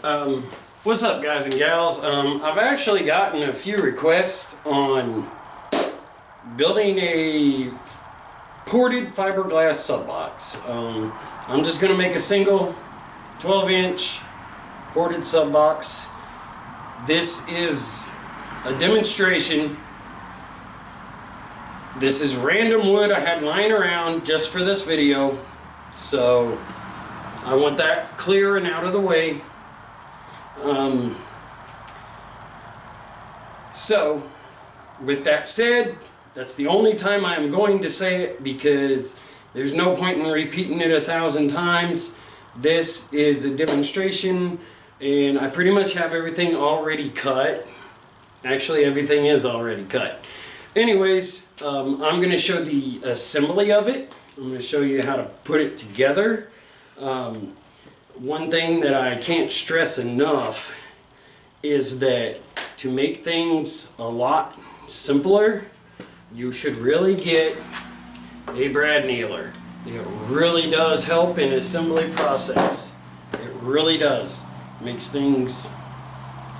What's up, guys and gals? I've actually gotten a few requests on building a ported fiberglass subbox. I'm just going to make a single 12-inch ported subbox. This is a demonstration. This is random wood I had lying around just for this video, so I want that clear and out of the way. So with that said, that's the only time I'm going to say it, because there's no point in repeating it 1,000 times. This is a demonstration, and I pretty much have everything already cut. Actually, everything is already cut. Anyways, I'm going to show the assembly of it. I'm going to show you how to put it together. One thing that I can't stress enough is that to make things a lot simpler, you should really get a brad nailer. It really does help in assembly process. It really does. Makes things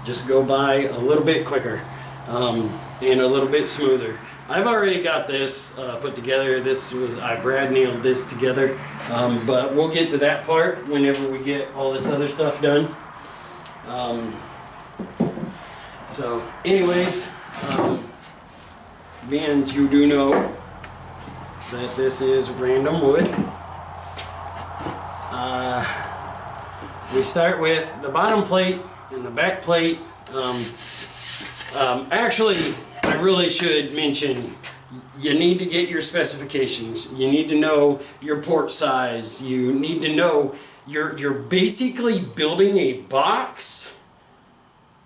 just go by a little bit quicker and a little bit smoother. I've already got this put together. I brad nailed this together, but we'll get to that part whenever we get all this other stuff done. So anyways, being you do know that this is random wood, we start with the bottom plate and the back plate. Actually, I really should mention, you need to get your specifications. You need to know your port size. You need to know you're basically building a box,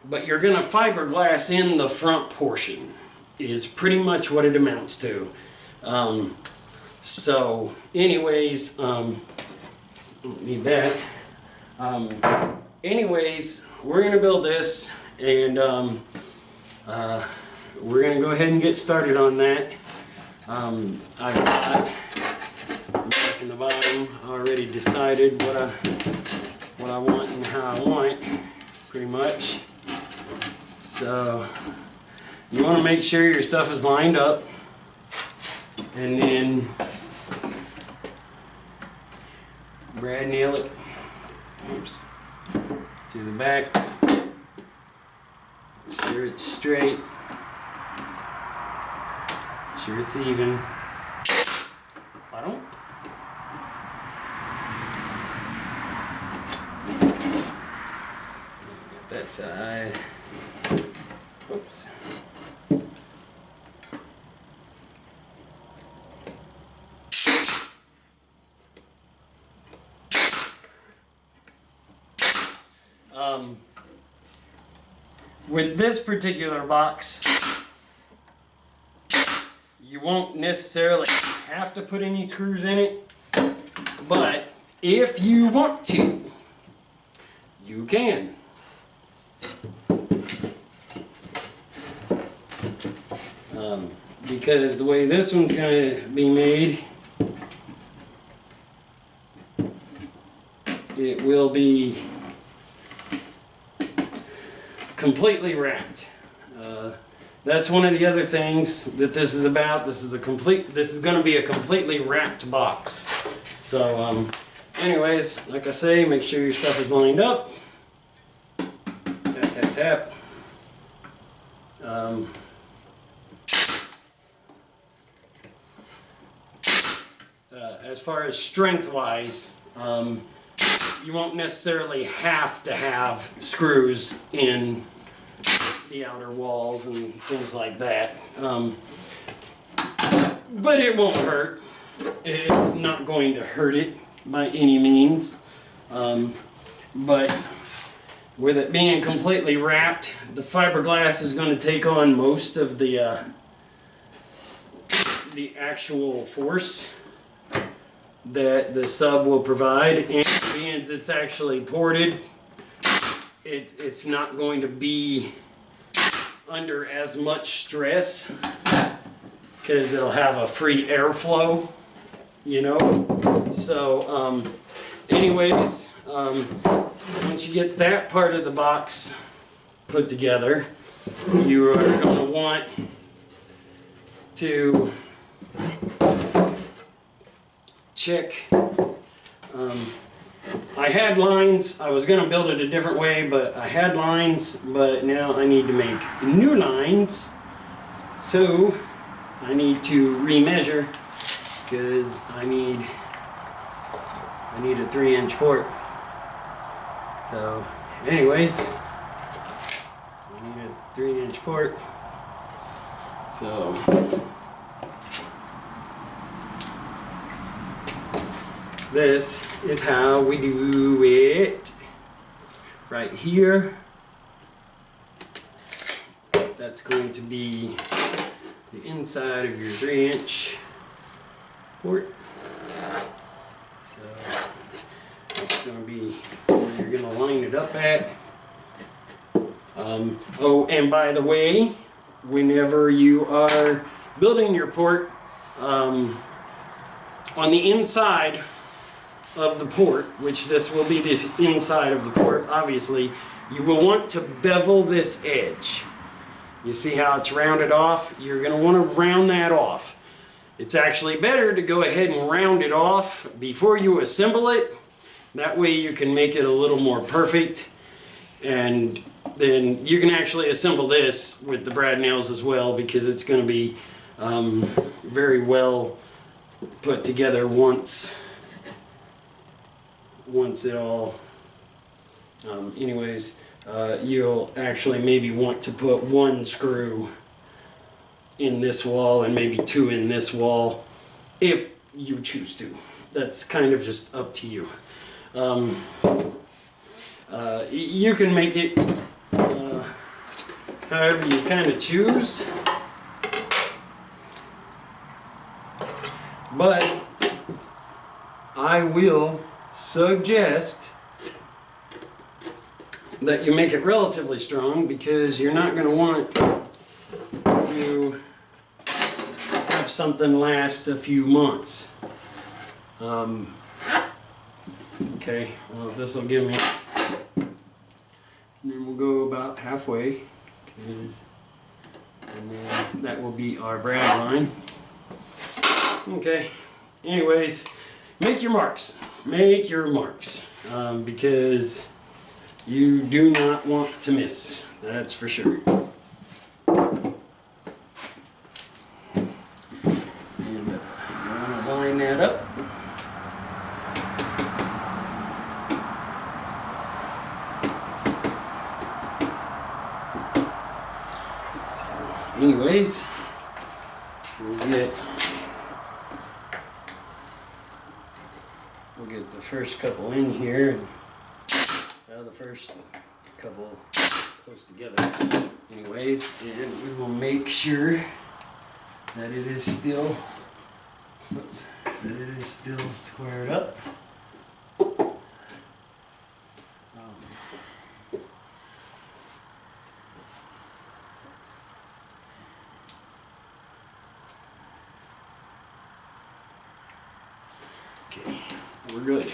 but you're going to fiberglass in the front portion, is pretty much what it amounts to. So anyways, don't need that. Anyways, we're going to build this, and we're going to go ahead and get started on that. I've got back in the bottom already decided what I want and how I want it, pretty much. So you want to make sure your stuff is lined up, and then brad nail it, oops, to the back. Sure it's straight, sure it's even. Bottom. Get that side. Oops. With this particular box, you won't necessarily have to put any screws in it, but if you want to, you can. Because the way this one's going to be made, it will be completely wrapped. That's one of the other things that this is about. This is going to be a completely wrapped box. So anyways, like I say, make sure your stuff is lined up. Tap, tap, tap. As far as strength wise, you won't necessarily have to have screws in the outer walls and things like that, but it won't hurt. It's not going to hurt it by any means, but with it being completely wrapped, the fiberglass is going to take on most of the actual force that the sub will provide, and since it's actually ported, it's not going to be under as much stress because it'll have a free airflow, you know. So anyways, once you get that part of the box put together, you are going to want to check. I had lines. I was going to build it a different way, but I had lines, but now I need to make new lines. So I need to remeasure because I need a 3-inch port. So anyways, I need a 3-inch port. So this is how we do it. Right here, that's going to be the inside of your 3-inch port. So that's going to be where you're going to line it up at. Oh, and by the way, whenever you are building your port, on the inside of the port, which this will be this inside of the port, obviously, you will want to bevel this edge. You see how it's rounded off? You're going to want to round that off. It's actually better to go ahead and round it off before you assemble it. That way you can make it a little more perfect, and then you can actually assemble this with the brad nails as well, because it's going to be very well put together once it all anyways, you'll actually maybe want to put 1 screw in this wall and maybe 2 in this wall if you choose to. That's kind of just up to you. You can make it however you kind of choose, but I will suggest that you make it relatively strong, because you're not going to want to have something last a few months. Okay, well, this will give me, and then we'll go about halfway, and then that will be our brad line. Okay, anyways, make your marks. Make your marks, because you do not want to miss, that's for sure. And you want to line that up. So, anyways, we'll get the first couple in here, and the first couple close together anyways, and we will make sure that it is still squared up. Okay, we're good.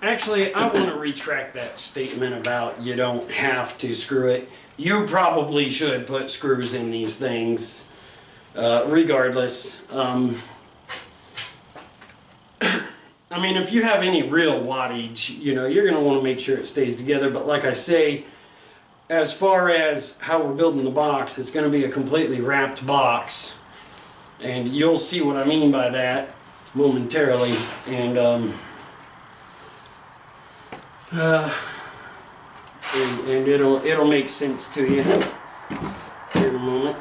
Actually, I want to retract that statement about you don't have to screw it. You probably should put screws in these things, regardless. I mean, if you have any real wattage, you know, you're going to want to make sure it stays together. But like I say, as far as how we're building the box, it's going to be a completely wrapped box. And you'll see what I mean by that momentarily. And it'll make sense to you here in a moment.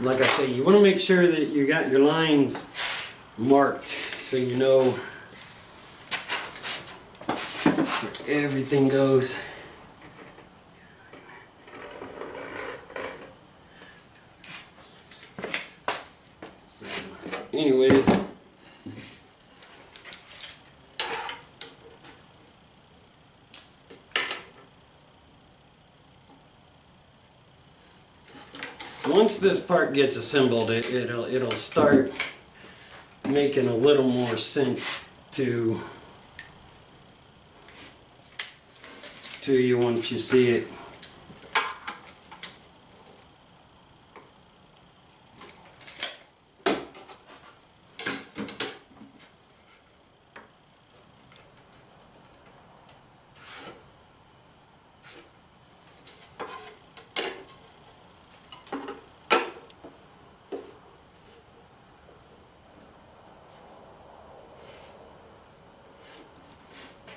Like I say, you want to make sure that you got your lines marked so you know where everything goes. anyways, once this part gets assembled, it'll start making a little more sense to you once you see it.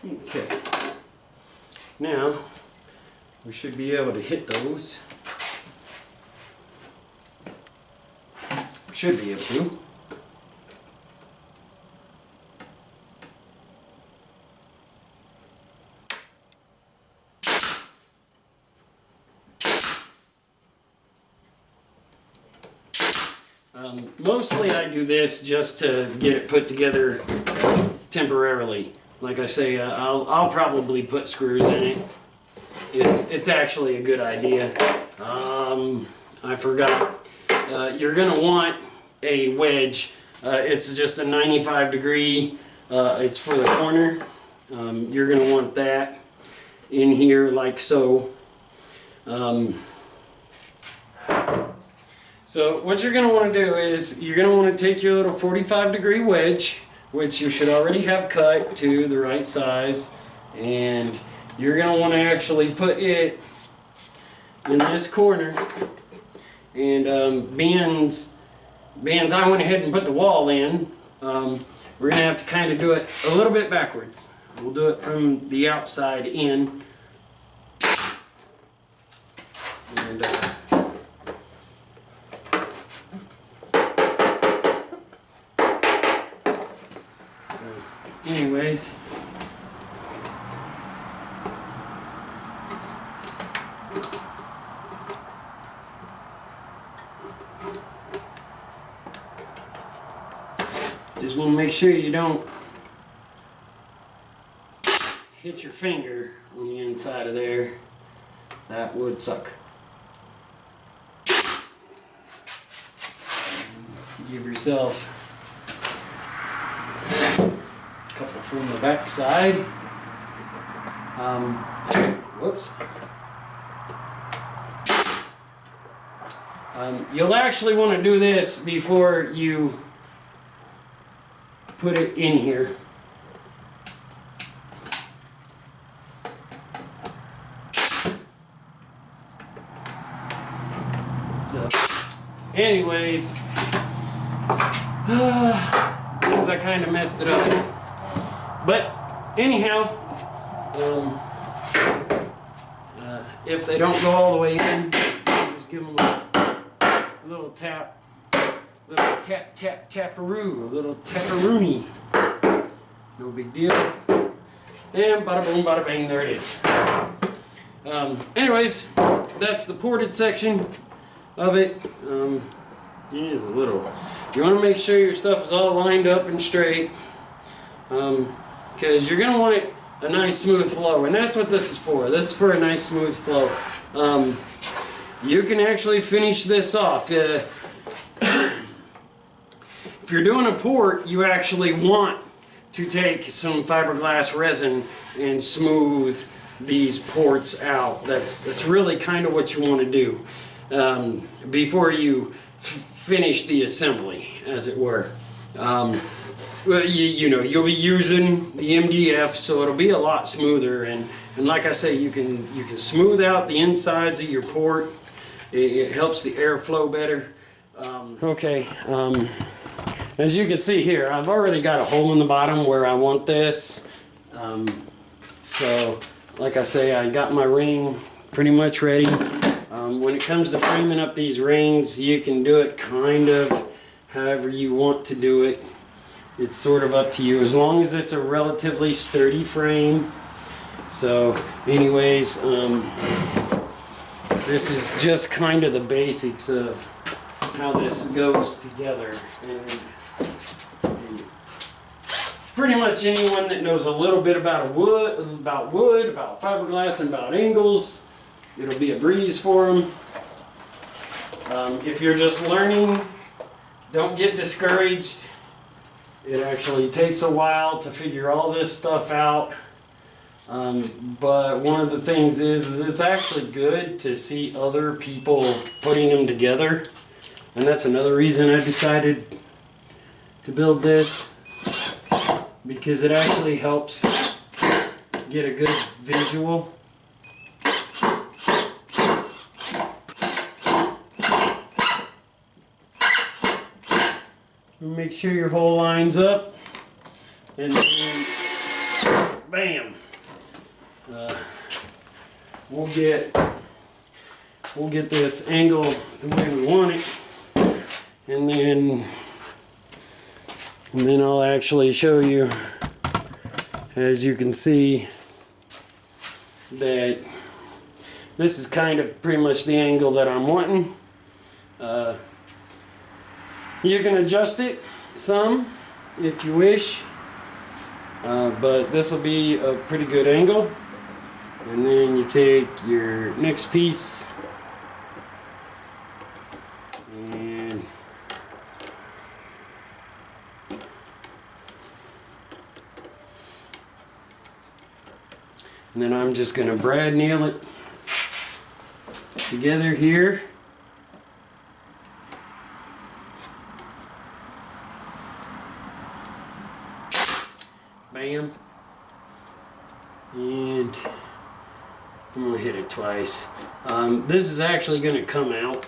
Okay, now we should be able to hit those. Should be able to. Mostly I do this just to get it put together temporarily. Like I say, I'll probably put screws in it. It's actually a good idea. I forgot. You're gonna want a wedge. It's just a 95 degree. It's for the corner. You're gonna want that in here like so. So what you're gonna want to do is you're gonna want to take your little 45 degree wedge, which you should already have cut to the right size, and you're going to want to actually put it in this corner. And being I went ahead and put the wall in, we're going to have to kind of do it a little bit backwards. We'll do it from the outside in. And anyways, just want to make sure you don't hit your finger on the inside of there. That would suck. Give yourself couple from the back side. Whoops. You'll actually want to do this before you put it in here. So, anyways, because I kind of messed it up. But anyhow, if they don't go all the way in, just give them a little tap, taparoo, a little taparoony. No big deal. And bada boom, bada bang, there it is. Anyways, that's the ported section of it. It is a little. You want to make sure your stuff is all lined up and straight. Because you're going to want it a nice smooth flow, and that's what this is for. This is for a nice smooth flow. You can actually finish this off. If you're doing a port, you actually want to take some fiberglass resin and smooth these ports out. That's really kind of what you want to do before you finish the assembly, as it were. Well, you know, you'll be using the MDF, so it'll be a lot smoother, and like I say, you can smooth out the insides of your port. It helps the airflow better. Okay, as you can see here, I've already got a hole in the bottom where I want this. So, like I say, I got my ring pretty much ready. When it comes to framing up these rings, you can do it kind of however you want to do it. It's sort of up to you, as long as it's a relatively sturdy frame. So anyways, this is just kind of the basics of how this goes together. And pretty much anyone that knows a little bit about wood, about fiberglass, and about angles, it'll be a breeze for them. If you're just learning, don't get discouraged. It actually takes a while to figure all this stuff out. But one of the things is it's actually good to see other people putting them together. And that's another reason I decided to build this, because it actually helps get a good visual. Make sure your hole lines up, and then bam, we'll get this angle the way we want it, and then I'll actually show you, as you can see, that this is kind of pretty much the angle that I'm wanting. You can adjust it some if you wish, but this will be a pretty good angle. And then you take your next piece and then I'm just going to brad nail it together here. Bam. And I'm going to hit it twice. This is actually going to come out.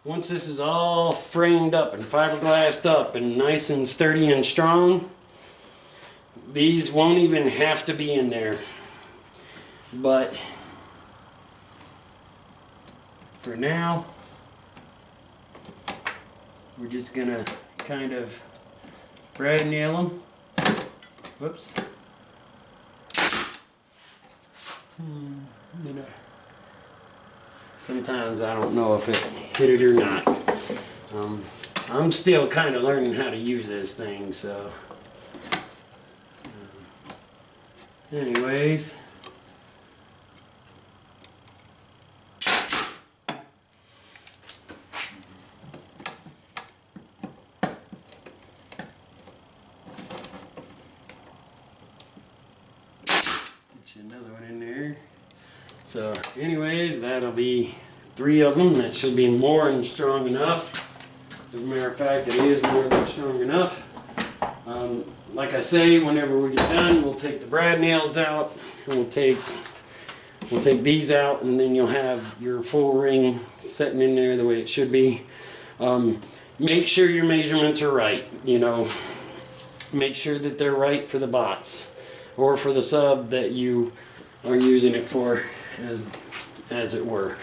Once this is all framed up and fiberglassed up and nice and sturdy and strong, these won't even have to be in there. But for now, we're just going to kind of brad nail them. Whoops. Sometimes I don't know if it hit it or not. I'm still kind of learning how to use this thing, so. Anyways. Another one in there. So anyways, that'll be 3 of them. That should be more than strong enough. As a matter of fact, it is more than strong enough. Like I say, whenever we get done, we'll take the brad nails out, and we'll take these out, and then you'll have your full ring sitting in there the way it should be. Make sure your measurements are right. You know, make sure that they're right for the box or for the sub that you are using it for, as it were.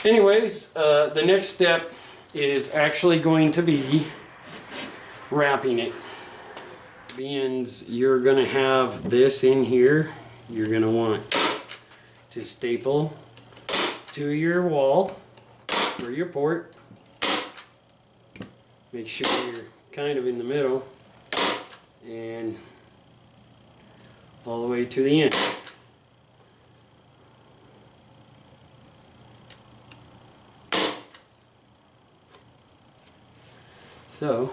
Anyways, the next step is actually going to be wrapping it. Means you're going to have this in here. You're going to want to staple to your wall or your port. Make sure you're kind of in the middle and all the way to the end. So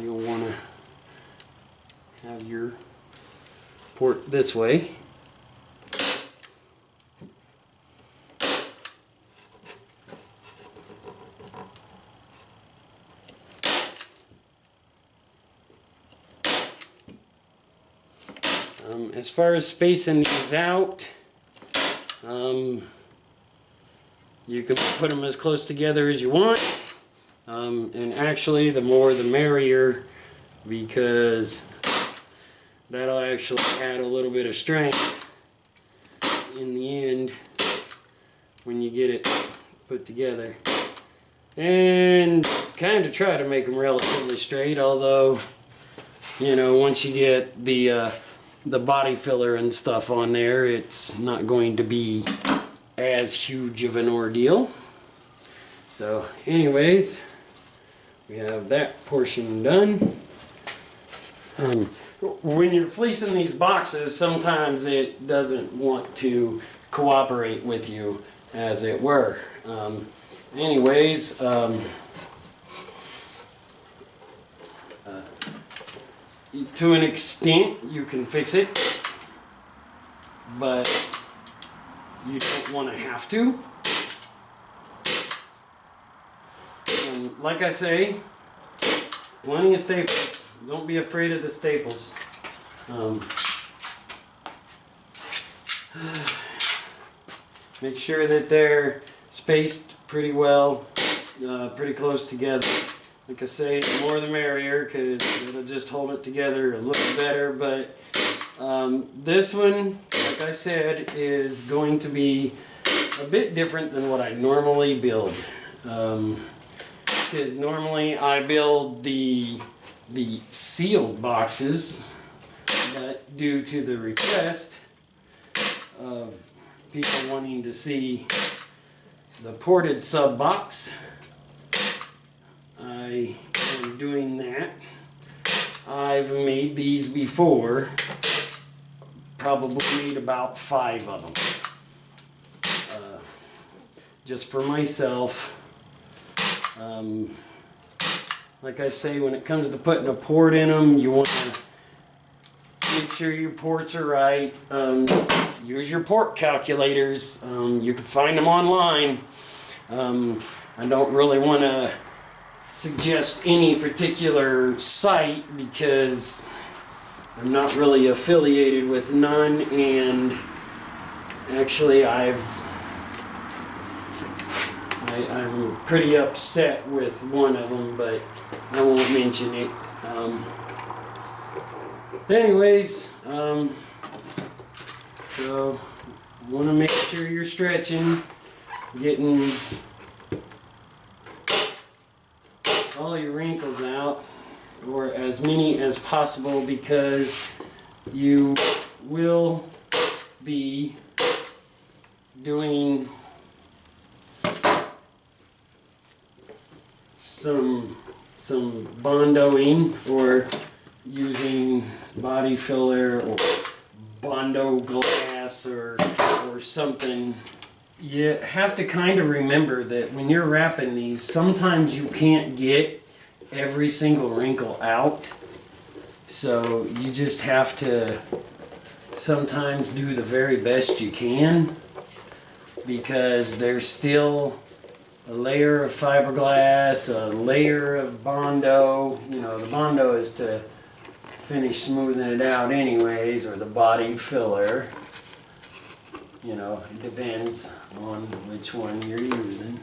you'll want to have your port this way. As far as spacing these out, you can put them as close together as you want, and actually the more the merrier, because that'll actually add a little bit of strength in the end when you get it put together. And kind of try to make them relatively straight, although, you know, once you get the body filler and stuff on there, it's not going to be as huge of an ordeal. So anyways, we have that portion done. When you're fleecing these boxes, sometimes it doesn't want to cooperate with you, as it were. Anyways, to an extent you can fix it, but you don't want to have to. And like I say, plenty of staples. Don't be afraid of the staples. Make sure that they're spaced pretty well, pretty close together. Like I say, the more the merrier, because it'll just hold it together a little better. But this one, like I said, is going to be a bit different than what I normally build. Because normally I build the sealed boxes, but due to the request of people wanting to see the ported sub box, I am doing that. I've made these before, probably made about 5 of them, just for myself. Like I say, when it comes to putting a port in them, you want to make sure your ports are right. Use your port calculators. You can find them online. I don't really want to suggest any particular site because I'm not really affiliated with none, and actually I'm pretty upset with one of them, but I won't mention it. Anyways, so want to make sure you're stretching, getting all your wrinkles out, or as many as possible, because you will be doing some bondoing or using body filler or bondo glass or something. You have to kind of remember that when you're wrapping these, sometimes you can't get every single wrinkle out, so you just have to sometimes do the very best you can, because there's still a layer of fiberglass, a layer of bondo. You know, the bondo is to finish smoothing it out anyways, or the body filler. You know, it depends on which one you're using,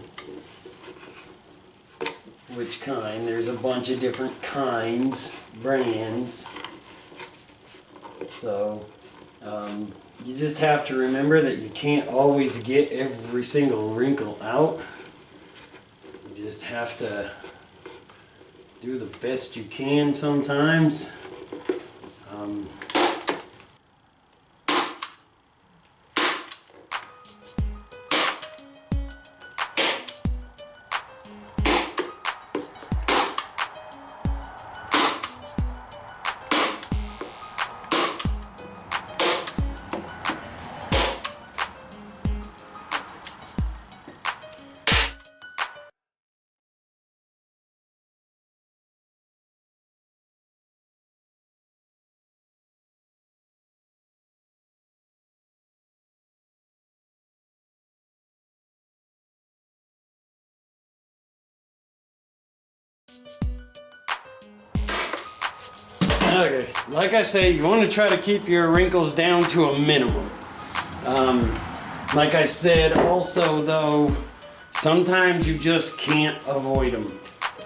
which kind. There's a bunch of different kinds, brands. So you just have to remember that you can't always get every single wrinkle out. You just have to do the best you can sometimes. Okay, like I say, you want to try to keep your wrinkles down to a minimum. Like I said, also though, sometimes you just can't avoid them.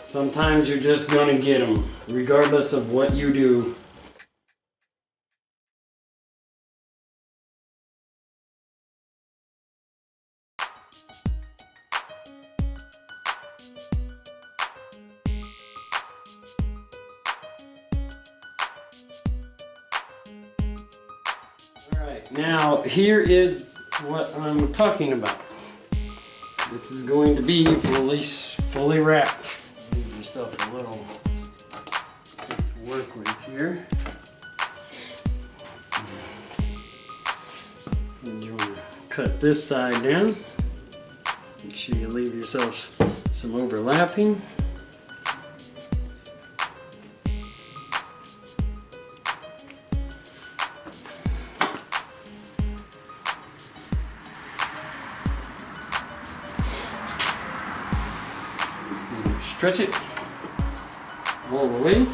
Sometimes you're just going to get them, regardless of what you do. Alright, now here is what I'm talking about. This is going to be fully wrapped. Give yourself a little bit to work with here. And you want to cut this side down. Make sure you leave yourself some overlapping. Stretch it all the way.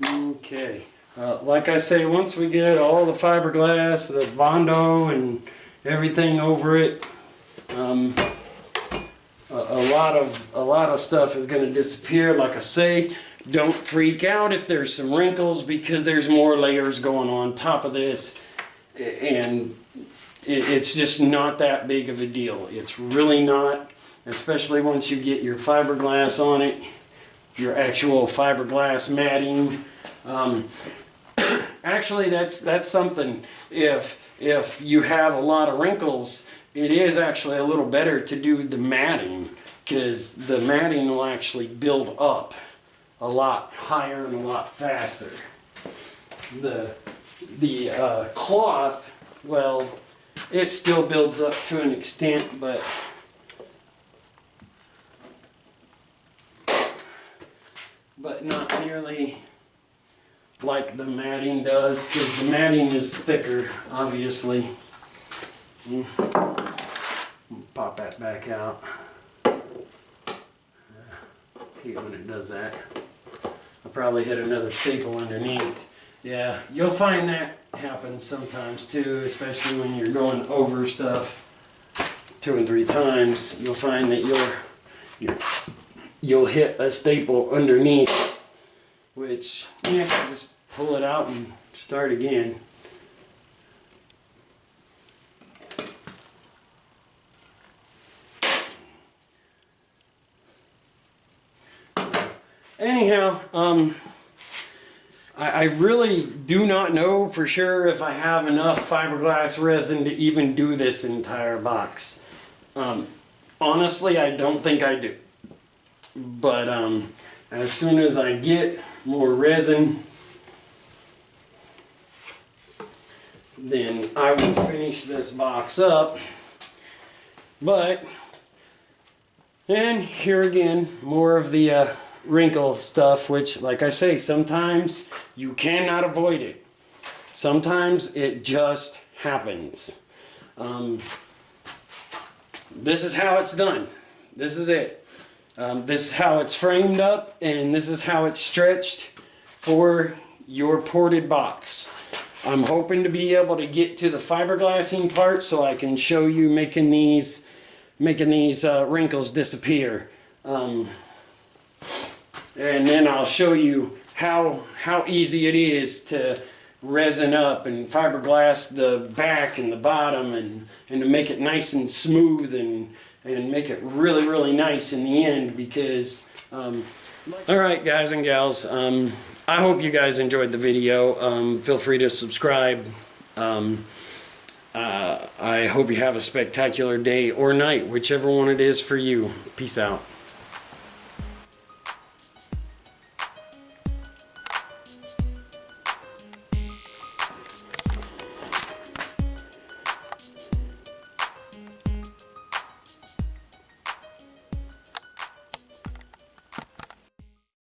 Okay, like I say, once we get all the fiberglass, the Bondo and everything over it, a lot of stuff is going to disappear. Like I say, don't freak out if there's some wrinkles, because there's more layers going on top of this, and it's just not that big of a deal. It's really not, especially once you get your fiberglass on it, your actual fiberglass matting. Actually, that's something. If you have a lot of wrinkles, it is actually a little better to do the matting, because the matting will actually build up a lot higher and a lot faster. The cloth, well, it still builds up to an extent, but not nearly like the matting does, because the matting is thicker, obviously. Pop that back out. Hate when it does that. I'll probably hit another staple underneath. Yeah, you'll find that happens sometimes too, especially when you're going over stuff 2 and 3 times. You'll find that you'll hit a staple underneath, which, yeah, just pull it out and start again. Anyhow, I really do not know for sure if I have enough fiberglass resin to even do this entire box. Honestly, I don't think I do. But as soon as I get more resin, then I will finish this box up. But, and here again, more of the wrinkle stuff, which, like I say, sometimes you cannot avoid it. Sometimes it just happens. This is how it's done. This is it. This is how it's framed up, and this is how it's stretched for your ported box. I'm hoping to be able to get to the fiberglassing part so I can show you making these wrinkles disappear. And then I'll show you how easy it is to resin up and fiberglass the back and the bottom, and to make it nice and smooth and make it really, really nice in the end, because Alright guys and gals, I hope you guys enjoyed the video. Feel free to subscribe. I hope you have a spectacular day or night, whichever one it is for you. Peace out.